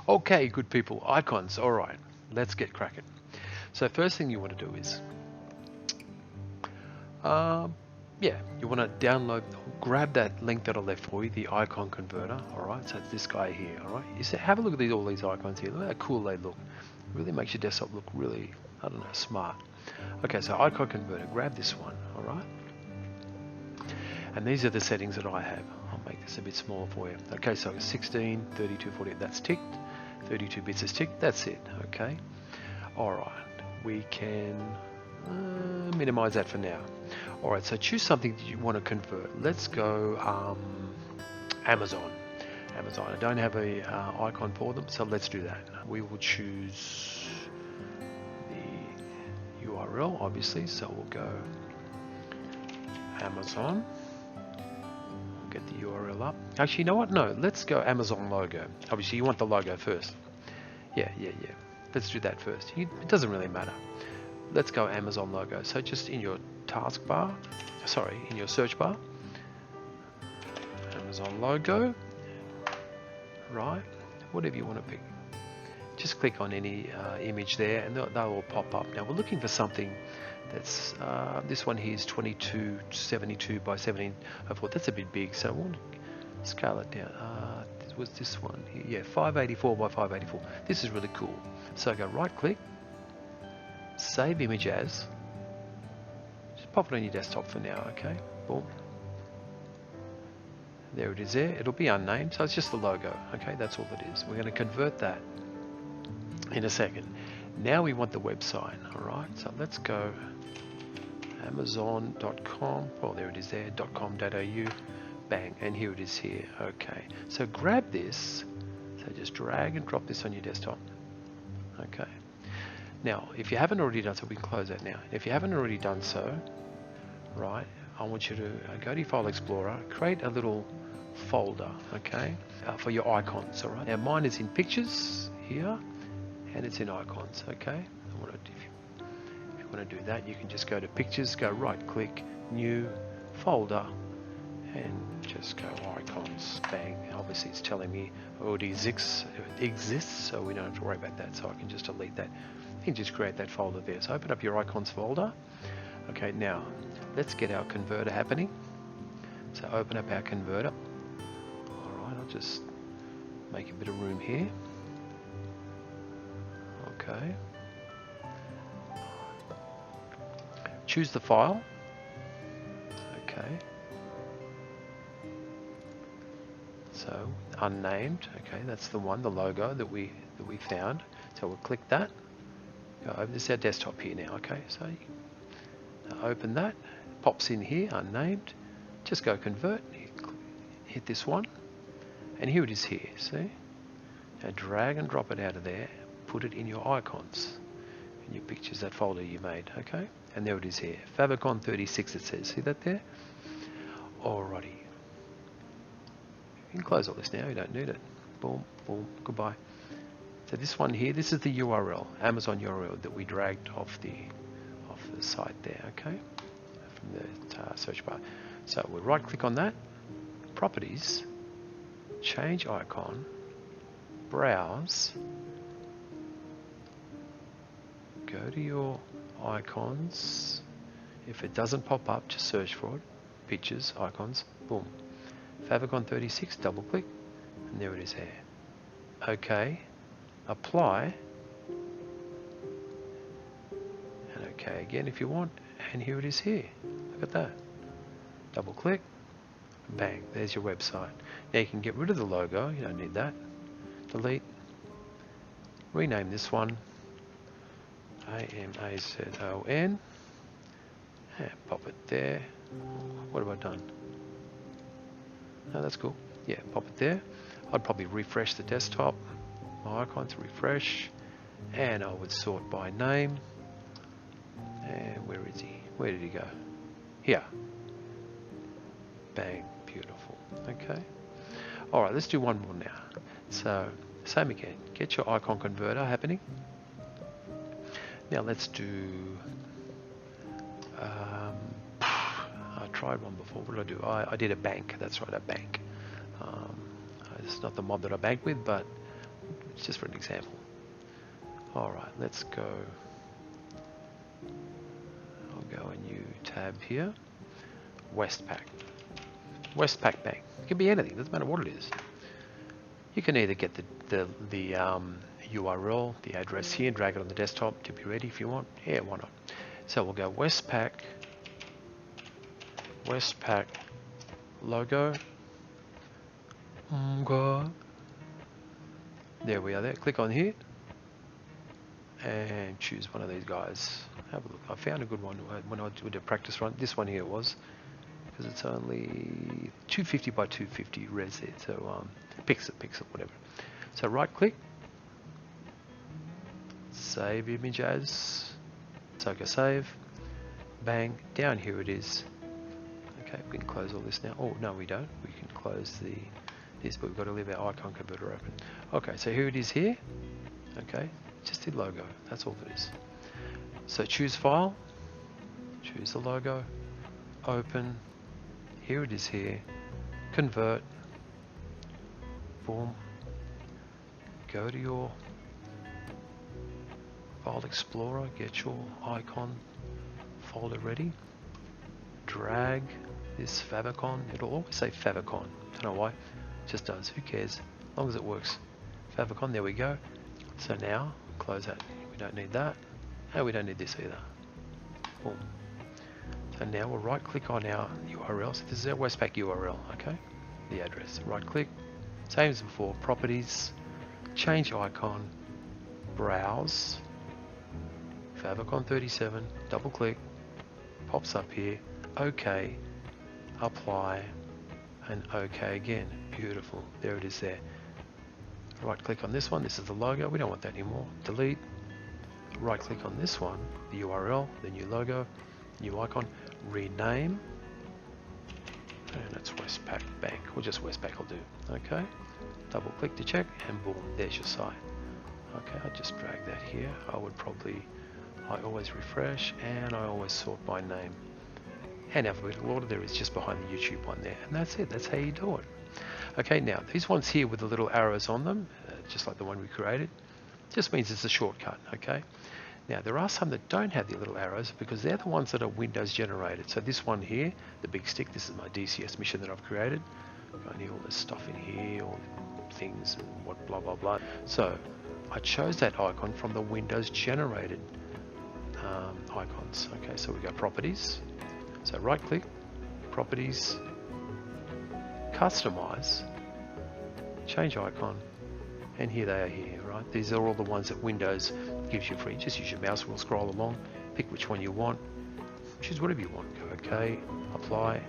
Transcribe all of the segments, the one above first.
Okay, good people, icons. All right, let's get cracking. So first thing you want to do is, yeah, you want to download, grab that link that I left for you, the icon converter. All right, so it's this guy here. All right, you say, have a look at all these icons here. Look how cool they look. It really makes your desktop look really, I don't know, smart. Okay, so icon converter, grab this one. All right, and these are the settings that I have. I'll make this a bit smaller for you. Okay, so 16, 32, 48, that's ticked. 32 bits is ticked, that's it. Okay, all right, we can minimize that for now. All right, so choose something that you want to convert. Let's go Amazon. I don't have a icon for them, so let's do that. We will choose the URL, obviously, so we'll go Amazon. We'll get the URL up. Actually, you know what? No, let's go Amazon logo. Obviously, you want the logo first. Yeah. Let's do that first. It doesn't really matter. Let's go Amazon logo. So just in your taskbar, in your search bar, Amazon logo, right? Whatever you want to pick. Just click on any image there and they'll all pop up. Now we're looking for something that's, this one here is 2272 by 1704. That's a bit big, so I want to scale it down. Was this one here? Yeah, 584 by 584. This is really cool. So go right click, save image as, just pop it on your desktop for now, okay? Boom. There it is there. It'll be unnamed, so it's just the logo, okay? That's all it is. We're going to convert that in a second. Now we want the website, all right? So let's go amazon.com. Oh, there it is there, .com.au. Bang, and here it is here. Okay, so grab this. So just drag and drop this on your desktop. Okay. Now, if you haven't already done so, we can close that now. If you haven't already done so, right, I want you to go to your File Explorer, create a little folder, okay, for your icons, all right? Now, mine is in Pictures here, and it's in Icons, okay? If you want to do that, you can just go to Pictures, go right-click, New, Folder, and just go Icons, bang. Obviously, it's telling me already exists, so we don't have to worry about that, so I can just delete that. You can just create that folder there. So open up your Icons folder. Okay, now let's get our converter happening. So open up our converter. Alright, I'll just make a bit of room here. Okay. Choose the file. Okay. So unnamed, okay, that's the one, the logo that we found. So we'll click that. Go over, this is our desktop here now, okay? So open that, pops in here, unnamed. Just go convert, hit this one, and here it is here, see? Now drag and drop it out of there, put it in your icons, in your pictures, that folder you made, okay? And there it is here, Favicon 36 it says, see that there? Alrighty. You can close all this now, you don't need it. Boom, boom, goodbye. So this one here, this is the URL, Amazon URL that we dragged off the site there, okay? From the search bar. So we'll right click on that, Properties, change icon, browse, go to your icons. If it doesn't pop up, just search for it, Pictures, Icons, boom. Favicon 36, double click, and there it is there. Okay, apply, and okay again if you want, and here it is here. Look at that. Double click, bang, there's your website. Now you can get rid of the logo, you don't need that. Delete, rename this one, Amazon, and pop it there. What have I done? No, that's cool. Yeah, pop it there. I'd probably refresh the desktop, my icons, refresh, and I would sort by name. And where is he? Where did he go? Here. Bang, beautiful. Okay. All right, let's do one more now. So, same again. Get your icon converter happening. Now let's do. I tried one before. What did I do? I did a bank. That's right, a bank. It's not the mob that I bank with, but It's just for an example. Alright, let's go. I'll go a new tab here. Westpac. Westpac Bank. It can be anything, doesn't matter what it is. You can either get the URL, the address here, drag it on the desktop to be ready if you want. Yeah, why not? So we'll go Westpac logo. There we are there. Click on here and choose one of these guys. Have a look. I found a good one when I did a practice run. This one here it was, because it's only 250 by 250 res there. So pixel, whatever. So right click, save image as. So go save, bang, down here it is. Okay, we can close all this now. Oh no, we don't. We can close this, but we've got to leave our icon converter open. Okay, so here it is here. Okay, just the logo. That's all it is. So choose file, choose the logo, open. Here it is here. Convert. Boom. Go to your File Explorer, get your icon folder ready. Drag this favicon. It'll always say favicon. Don't know why. It just does. Who cares? As long as it works. Favicon. There we go. So now close that. We don't need that. And we don't need this either. Boom. So now we'll right click on our URL. So this is our Westpac URL. Okay. The address. Right click. Same as before. Properties. Change icon. Browse. Favicon 37. Double click. Pops up here. OK. Apply. And OK again. Beautiful. There it is there. Right click on this one. This is the logo. We don't want that anymore. Delete. Right click on this one. The URL. The new logo. New icon. Rename. And it's Westpac Bank. Or just Westpac will do. OK. Double click to check. And boom. There's your site. OK. I'll just drag that here. I always refresh. And I always sort by name. And alphabetical order there is just behind the YouTube one there. And that's it. That's how you do it. Okay, now these ones here with the little arrows on them, just like the one we created, just means it's a shortcut. Okay. Now there are some that don't have the little arrows because they're the ones that are Windows generated. So this one here, the big stick, this is my DCS mission that I've created. I need all this stuff in here, all things and what blah blah blah. So I chose that icon from the Windows generated icons. Okay, so we go properties. So right click, properties, customize, change icon, and here they are here, right? These are all the ones that Windows gives you free. Just use your mouse wheel, scroll along, pick which one you want, choose whatever you want. Go OK, apply,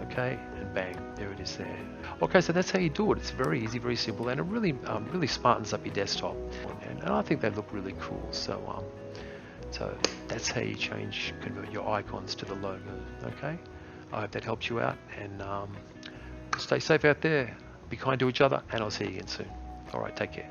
OK, and bang, there it is there. Okay, so that's how you do it. It's very easy, very simple, and it really smartens up your desktop. And I think they look really cool. So that's how you convert your icons to the logo. Okay, I hope that helps you out, and stay safe out there. Be kind to each other, and I'll see you again soon. All right, take care.